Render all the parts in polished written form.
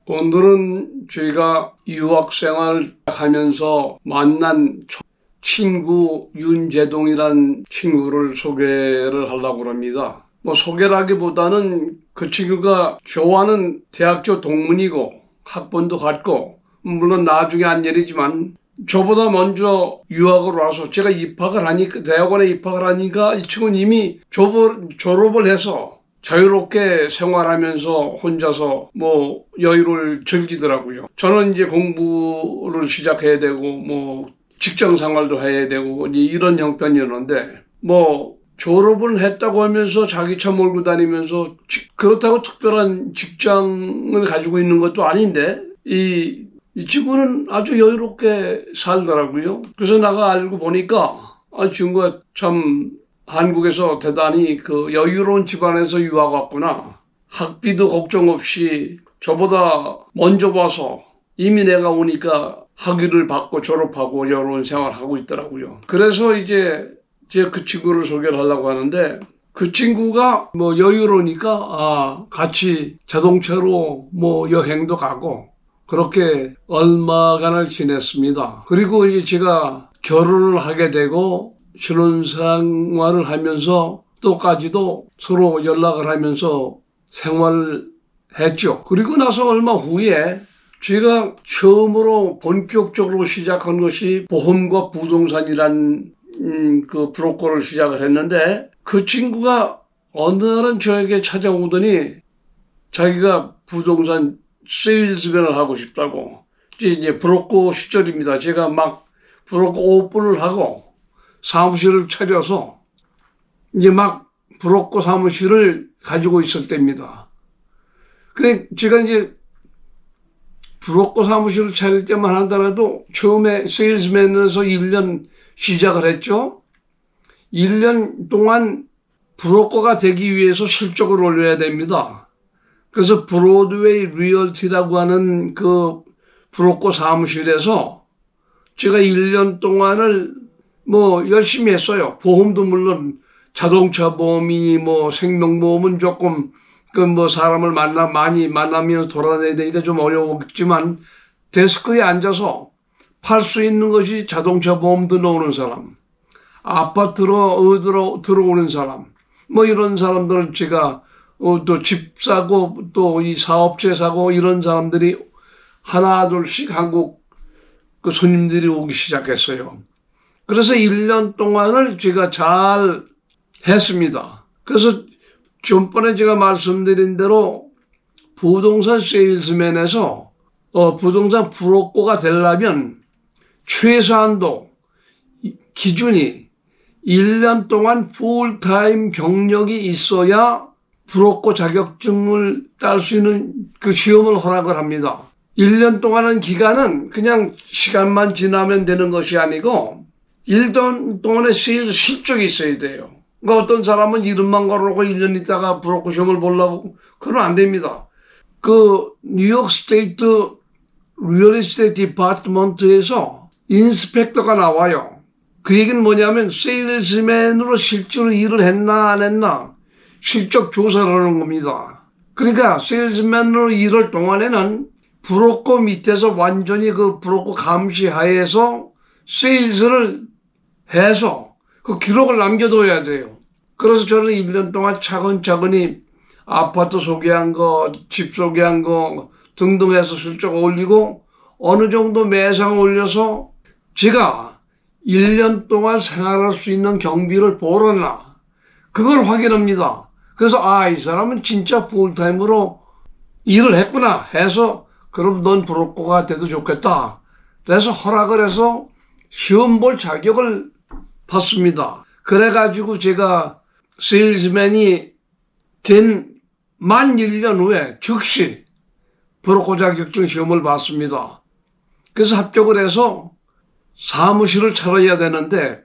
오늘은 제가 유학생활 하면서 만난 친구 윤재동이라는 친구를 소개를 하려고 합니다. 소개라기보다는 그 친구가 저와는 대학교 동문이고 학번도 같고 물론 나중에 한 일이지만 저보다 먼저 유학을 와서 제가 대학원에 입학을 하니까 이 친구는 이미 졸업을 해서 자유롭게 생활하면서 혼자서 여유를 즐기더라고요. 저는 이제 공부를 시작해야 되고 직장 생활도 해야 되고 이런 형편이었는데 졸업을 했다고 하면서 자기 차 몰고 다니면서 그렇다고 특별한 직장을 가지고 있는 것도 아닌데 이 친구는 아주 여유롭게 살더라고요. 그래서 나가 알고 보니까 친구가 참 한국에서 대단히 여유로운 집안에서 유학 왔구나. 학비도 걱정 없이 저보다 먼저 와서 이미 내가 오니까 학위를 받고 졸업하고 여유로운 생활하고 있더라고요. 그래서 이제 그 친구를 소개를 하려고 하는데 그 친구가 여유로우니까 같이 자동차로 여행도 가고 그렇게 얼마간을 지냈습니다. 그리고 이제 제가 결혼을 하게 되고 신혼생활을 하면서 또까지도 서로 연락을 하면서 생활을 했죠. 그리고 나서 얼마 후에 제가 처음으로 본격적으로 시작한 것이 보험과 부동산이란 그 브로커를 시작을 했는데 그 친구가 어느 날은 저에게 찾아오더니 자기가 부동산 세일즈맨을 하고 싶다고. 이제 브로커 시절입니다. 제가 막 브로커 오픈을 하고 사무실을 차려서 이제 막 브로커 사무실을 가지고 있을 때입니다. 근데 제가 이제 브로커 사무실을 차릴 때만 하더라도 처음에 세일즈맨에서 1년 시작을 했죠. 1년 동안 브로커가 되기 위해서 실적을 올려야 됩니다. 그래서 브로드웨이 리얼티라고 하는 그 브로커 사무실에서 제가 1년 동안을 열심히 했어요. 보험도 물론 자동차 보험이 생명보험은 조금 사람을 많이 만나면서 돌아다녀야 되니까 좀 어려웠지만 데스크에 앉아서 팔 수 있는 것이 자동차 보험 들어오는 사람, 아파트로 들어오는 사람, 이런 사람들을 제가 또 집 사고 또 이 사업체 사고 이런 사람들이 하나 둘씩 한국 그 손님들이 오기 시작했어요. 그래서 1년 동안을 제가 잘 했습니다. 그래서 전번에 제가 말씀드린 대로 부동산 세일스맨에서 부동산 브로커가 되려면 최소한도 기준이 1년 동안 풀타임 경력이 있어야 브로커 자격증을 딸 수 있는 그 시험을 허락을 합니다. 1년 동안은 기간은 그냥 시간만 지나면 되는 것이 아니고 1년 동안의 세일즈 실적이 있어야 돼요. 그러니까 어떤 사람은 이름만 걸어놓고 1년 있다가 브로커 시험을 보려고 그러면 안 됩니다. 그 뉴욕 스테이트 리얼 에스테이트 디파트먼트에서 인스펙터가 나와요. 그 얘기는 뭐냐면 세일즈맨으로 실제로 일을 했나 안 했나 실적 조사를 하는 겁니다. 그러니까 세일즈맨으로 일할 동안에는 브로커 밑에서 완전히 그 브로커 감시 하에서 세일즈를 해서 그 기록을 남겨둬야 돼요. 그래서 저는 1년 동안 차근차근히 아파트 소개한 거, 집 소개한 거 등등 해서 실적 올리고 어느 정도 매상 올려서 제가 1년 동안 생활할 수 있는 경비를 벌었나 그걸 확인합니다. 그래서 이 사람은 진짜 풀타임으로 일을 했구나 해서 그럼 넌 브로커가 돼도 좋겠다. 그래서 허락을 해서 시험 볼 자격을 받습니다. 그래가지고 제가 세일즈맨이 된 만 1년 후에 즉시 브로커 자격증 시험을 봤습니다. 그래서 합격을 해서 사무실을 차려야 되는데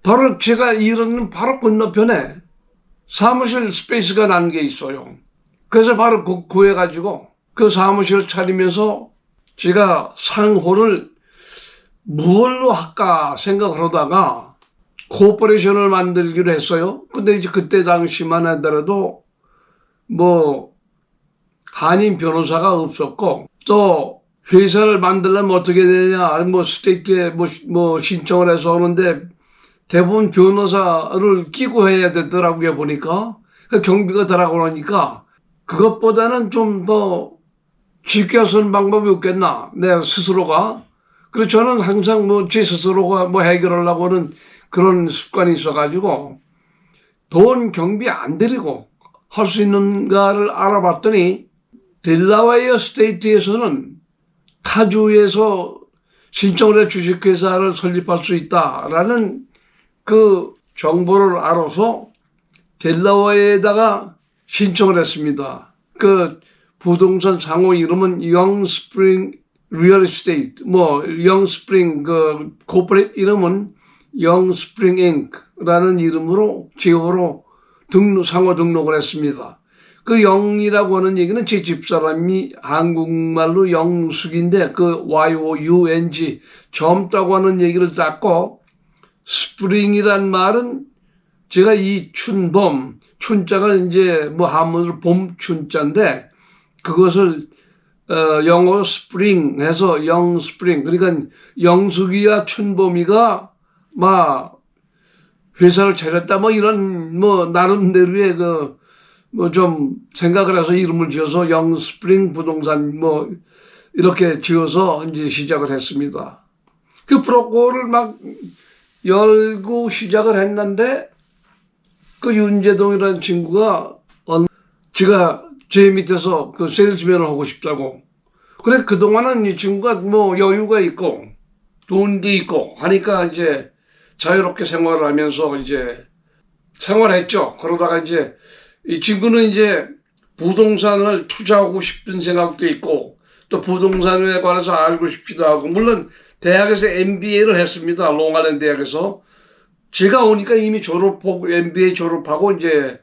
바로 제가 일하는 바로 건너편에 사무실 스페이스가 난 게 있어요. 그래서 바로 구해가지고 그 사무실을 차리면서 제가 상호를 무엇로 할까 생각을 하다가 코퍼레이션을 만들기로 했어요. 근데 이제 그때 당시만 하더라도 한인 변호사가 없었고, 또 회사를 만들려면 어떻게 되냐, 뭐 스테이트에 뭐 신청을 해서 하는데 대부분 변호사를 끼고 해야 되더라고요, 보니까. 경비가 들어가고 그러니까 그것보다는 좀 더 쉽게 쓰는 방법이 없겠나, 내 스스로가. 그래서 저는 항상 뭐 제 스스로가 뭐 해결하려고 하는 그런 습관이 있어가지고 돈 경비 안 들이고 할 수 있는가를 알아봤더니 델라웨어 스테이트에서는 타주에서 신청을 해 주식회사를 설립할 수 있다라는 그 정보를 알아서 델라웨어에다가 신청을 했습니다. 그 부동산 상호 이름은 영스프링 리얼 에스테이트, 뭐 영스프링 그 코퍼레이트 이름은 영스프링 잉크라는 이름으로 지호로 상호 등록을 했습니다. 그 영이라고 하는 얘기는 제 집사람이 한국말로 영숙인데 그 Y-O-U-N-G 젊다고 하는 얘기를 땄고, 스프링이란 말은 제가 이춘봄, 춘자가 이제 뭐 한문으로 봄춘자인데 그것을 영어로 스프링 해서 영스프링, 그러니까 영숙이와 춘봄이가 막 회사를 차렸다 뭐 이런 뭐 나름대로의 그 뭐 좀 생각을 해서 이름을 지어서 영스프링 부동산 뭐 이렇게 지어서 이제 시작을 했습니다. 그 브로커를 막 열고 시작을 했는데 그 윤재동이라는 친구가 제가 제 밑에서 그 세일즈맨을 하고 싶다고. 그래, 그동안은 이 친구가 뭐 여유가 있고 돈도 있고 하니까 이제 자유롭게 생활을 하면서 이제 생활했죠. 그러다가 이제 이 친구는 이제 부동산을 투자하고 싶은 생각도 있고 또 부동산에 관해서 알고 싶기도 하고, 물론 대학에서 MBA를 했습니다. 롱아일랜드 대학에서. 제가 오니까 이미 졸업하고 MBA 졸업하고 이제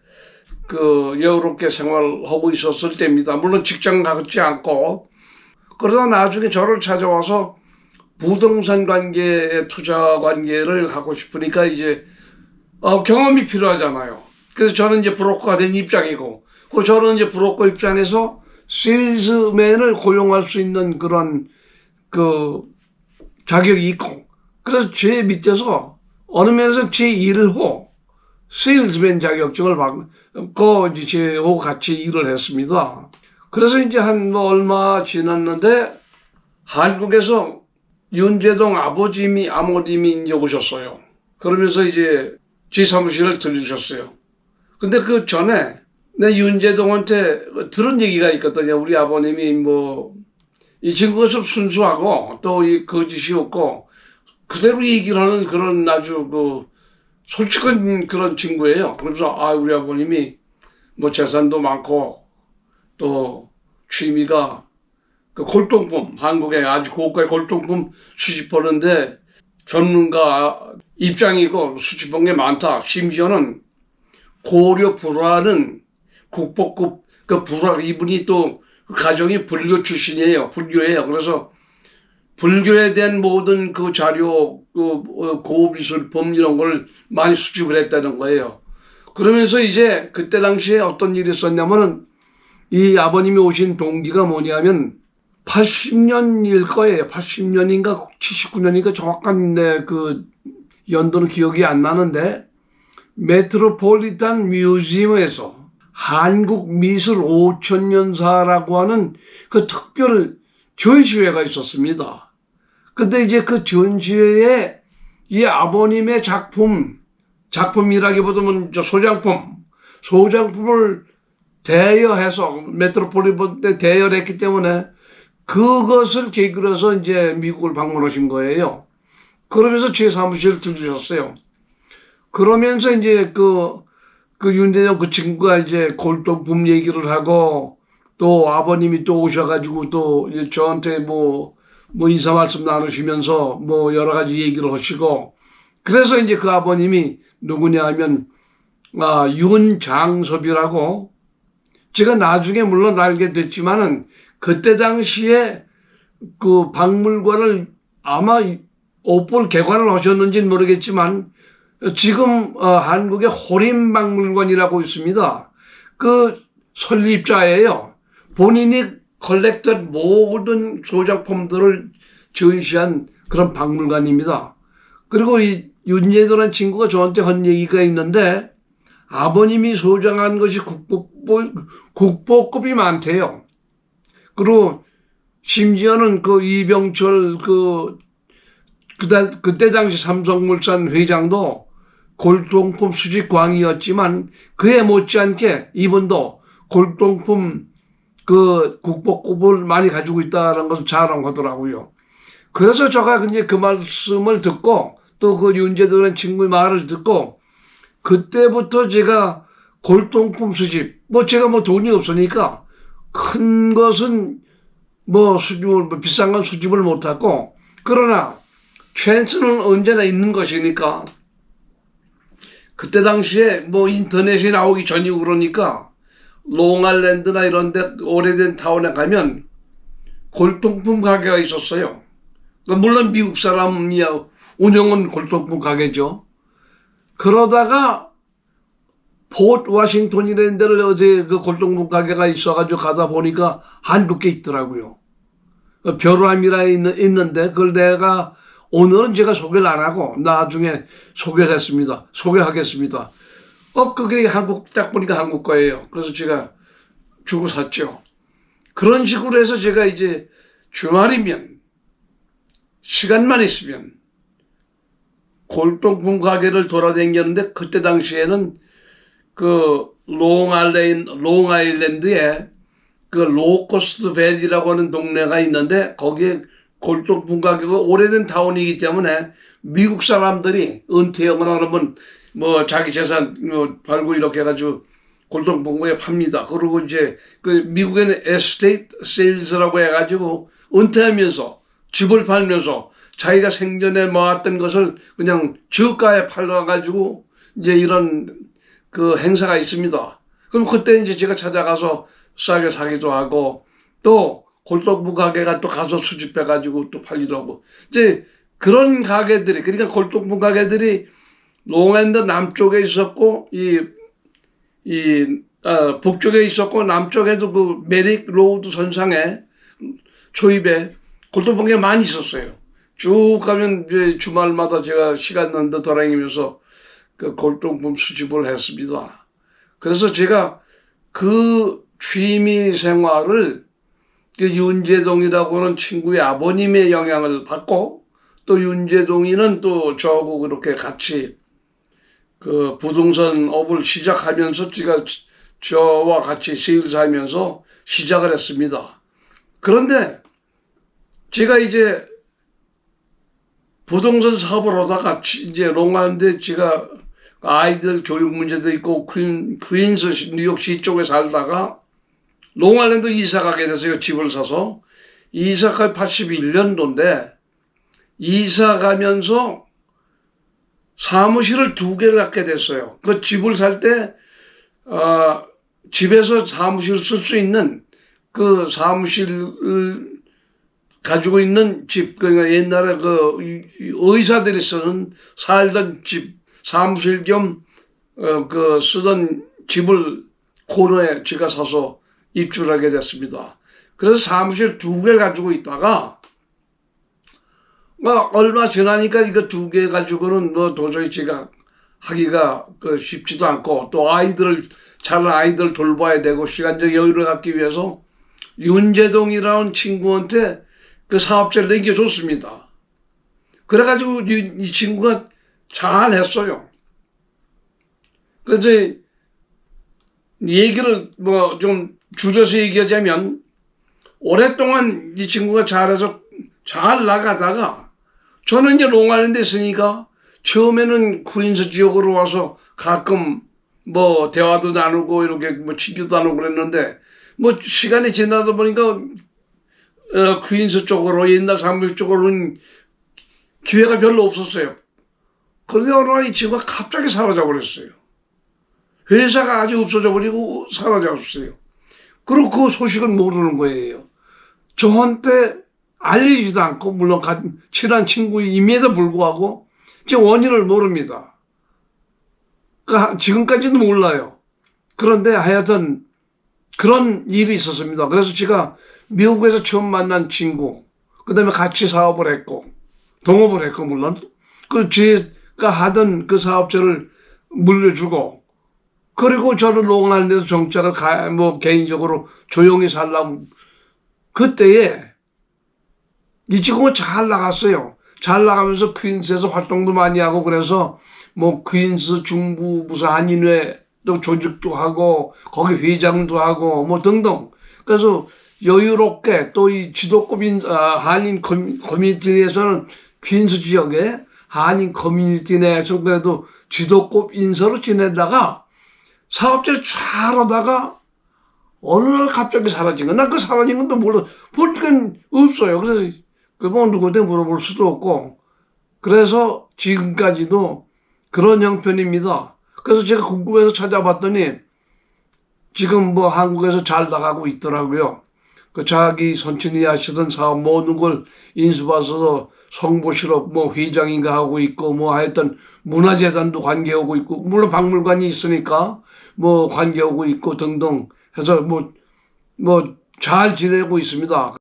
그 여유롭게 생활하고 있었을 때입니다. 물론 직장 가지 않고. 그러다 나중에 저를 찾아와서 부동산 관계의 투자 관계를 하고 싶으니까 이제 경험이 필요하잖아요. 그래서 저는 이제 브로커가 된 입장이고, 그 저는 이제 브로커 입장에서 세일즈맨을 고용할 수 있는 그런 그 자격이 있고, 그래서 제 밑에서 어느 면에서 제1호 세일즈맨 자격증을 받고 이제 제하고 같이 일을 했습니다. 그래서 이제 한 뭐 얼마 지났는데 한국에서 윤재동 아버님이 이제 오셨어요. 그러면서 이제 제 사무실을 들으셨어요. 근데 그 전에 내 윤재동한테 들은 얘기가 있거든요. 우리 아버님이 뭐 이 친구가 좀 순수하고 또 이 거짓이 없고 그대로 얘기를 하는 그런 아주 그 솔직한 그런 친구예요. 그래서 우리 아버님이 뭐 재산도 많고 또 취미가 그 골동품, 한국의 아주 고가의 골동품 수집하는데 전문가 입장이고 수집한 게 많다. 심지어는 고려 불화는 국보급 그 불화, 이분이 또 그 가정이 불교 출신이에요. 불교예요. 그래서 불교에 대한 모든 그 자료, 그 고비술품 이런 걸 많이 수집을 했다는 거예요. 그러면서 이제 그때 당시에 어떤 일이 있었냐면은 이 아버님이 오신 동기가 뭐냐면 80년일 거예요. 80년인가 79년인가 정확한 그 연도는 기억이 안 나는데 메트로폴리탄 뮤지엄에서 한국 미술 5000년사라고 하는 그 특별 전시회가 있었습니다. 근데 이제 그 전시회에 이 아버님의 작품이라기보다는 소장품을 대여해서 메트로폴리탄 대여를 했기 때문에 그것을 계기로 해서 이제 미국을 방문하신 거예요. 그러면서 제 사무실을 들으셨어요. 그러면서 이제 그 윤대영 그 친구가 이제 골동품 얘기를 하고 또 아버님이 또 오셔가지고 또 저한테 뭐 인사 말씀 나누시면서 뭐 여러 가지 얘기를 하시고, 그래서 이제 그 아버님이 누구냐 하면 윤장섭이라고, 제가 나중에 물론 알게 됐지만은 그때 당시에 그 박물관을 아마 오픈 개관을 하셨는지는 모르겠지만 지금 한국의 호림박물관이라고 있습니다. 그 설립자예요. 본인이 컬렉트한 모든 소작품들을 전시한 그런 박물관입니다. 그리고 이 윤예도라는 친구가 저한테 한 얘기가 있는데 아버님이 소장한 것이 국보급이 많대요. 그리고 심지어는 그 이병철 그때 당시 삼성물산 회장도 골동품 수집광이었지만 그에 못지않게 이분도 골동품 그 국보급을 많이 가지고 있다는 것을 자랑하더라고요. 그래서 제가 이제 그 말씀을 듣고 또 그 윤재도라는 친구의 말을 듣고 그때부터 제가 골동품 수집, 제가 돈이 없으니까 큰 것은 비싼 건 수집을 못하고, 그러나 찬스는 언제나 있는 것이니까, 그때 당시에 인터넷이 나오기 전이고 그러니까, 롱아일랜드나 이런 데 오래된 타운에 가면 골동품 가게가 있었어요. 물론 미국 사람이 운영은 골동품 가게죠. 그러다가 포트 워싱턴이라는 데를 어제 그 골동품 가게가 있어가지고 가다 보니까 한국에 있더라고요. 벼람이라 있는데 그걸 내가 오늘은 제가 소개를 안 하고 나중에 소개하겠습니다. 그게 한국 딱 보니까 한국 거예요. 그래서 제가 주고 샀죠. 그런 식으로 해서 제가 이제 주말이면 시간만 있으면 골동품 가게를 돌아다녔는데 그때 당시에는 그 롱아일랜드에 그 로코스트 밸리라고 하는 동네가 있는데 거기에 골동품 가게가 오래된 타운이기 때문에 미국 사람들이 은퇴하거나 그러면 자기 재산 팔고 이렇게 해가지고 골동품에 팝니다. 그리고 이제 그 미국에는 에스테이트 세일즈라고 해가지고 은퇴하면서 집을 팔면서 자기가 생전에 모았던 것을 그냥 저가에 팔아가지고 이제 이런 그 행사가 있습니다. 그럼 그때 이제 제가 찾아가서 싸게 사기도 하고 또 골동품 가게가 또 가서 수집해가지고 또 팔기도 하고 이제 그런 가게들이, 그러니까 골동품 가게들이 롱아일랜드 남쪽에 있었고 북쪽에 있었고 남쪽에도 그 메릭 로우드 선상에 초입에 골동품 가게가 많이 있었어요. 쭉 가면 이제 주말마다 제가 시간 난다 돌아다니면서 그 골동품 수집을 했습니다. 그래서 제가 그 취미 생활을 그 윤재동이라고 하는 친구의 아버님의 영향을 받고 또 윤재동이는 또 저하고 그렇게 같이 그 부동산 업을 시작하면서 제가 저와 같이 세일사하면서 시작을 했습니다. 그런데 제가 이제 부동산 사업을 하다가 이제 롱아일랜드 제가 아이들 교육 문제도 있고 퀸스 뉴욕시 쪽에 살다가 롱아일랜드 이사 가게 돼서 집을 사서 이사가 81년도인데 이사 가면서 사무실을 2개를 갖게 됐어요. 그 집을 살 때 집에서 사무실을 쓸 수 있는 그 사무실을 가지고 있는 집, 그러니까 옛날에 그 의사들이 살던 집, 사무실 겸 그 쓰던 집을 코너에 제가 사서 입주하게 됐습니다. 그래서 사무실 2개 가지고 있다가 얼마 지나니까 이거 2개 가지고는 도저히 제가 하기가 쉽지도 않고 또 자란 아이들 돌봐야 되고 시간적 여유를 갖기 위해서 윤재동이라는 친구한테 그 사업체를 넘겨줬습니다. 그래가지고 이 친구가 잘 했어요. 그래서 얘기를 좀 줄여서 얘기하자면 오랫동안 이 친구가 잘해서 잘 나가다가 저는 이제 롱아일랜드에 있으니까 처음에는 퀸스 지역으로 와서 가끔 대화도 나누고 이렇게 치기도 나누고 그랬는데 시간이 지나다 보니까 퀸스 쪽으로 옛날 사무실 쪽으로는 기회가 별로 없었어요. 그런데 어느 날 이 친구가 갑자기 사라져 버렸어요. 회사가 아직 없어져 버리고 사라졌어요. 그리고 그 소식은 모르는 거예요. 저한테 알리지도 않고 물론 친한 친구임에도 불구하고 제 원인을 모릅니다. 그러니까 지금까지도 몰라요. 그런데 하여튼 그런 일이 있었습니다. 그래서 제가 미국에서 처음 만난 친구, 그 다음에 같이 사업을 했고, 동업을 했고, 물론. 그 제가 하던 그 사업체를 물려주고, 그리고 저를 농안에 대해서 정착을 개인적으로 조용히 살라고. 그때에 이 친구가 잘 나갔어요. 잘 나가면서 퀸스에서 활동도 많이 하고, 그래서 뭐 퀸스 중부 무슨 한인회 또 조직도 하고, 거기 회장도 하고, 뭐 등등. 그래서 여유롭게 또 이 지도급 한인 커뮤니티 내에서는 퀸스 지역에 한인 커뮤니티 내에서 그래도 지도급 인사로 지내다가 사업자를 잘 하다가 어느 날 갑자기 사라진 거야. 난 그 사라진 건도 몰라. 볼 건 없어요. 그래서 그뭐 누구한테 물어볼 수도 없고. 그래서 지금까지도 그런 형편입니다. 그래서 제가 궁금해서 찾아봤더니 지금 뭐 한국에서 잘 나가고 있더라고요. 그 자기 선친이 하시던 사업 모든 걸 인수받아서 성보실업 뭐 회장인가 하고 있고, 뭐 하여튼 문화재단도 관계하고 있고, 물론 박물관이 있으니까 뭐 관계하고 있고 등등 해서 뭐 잘 지내고 있습니다.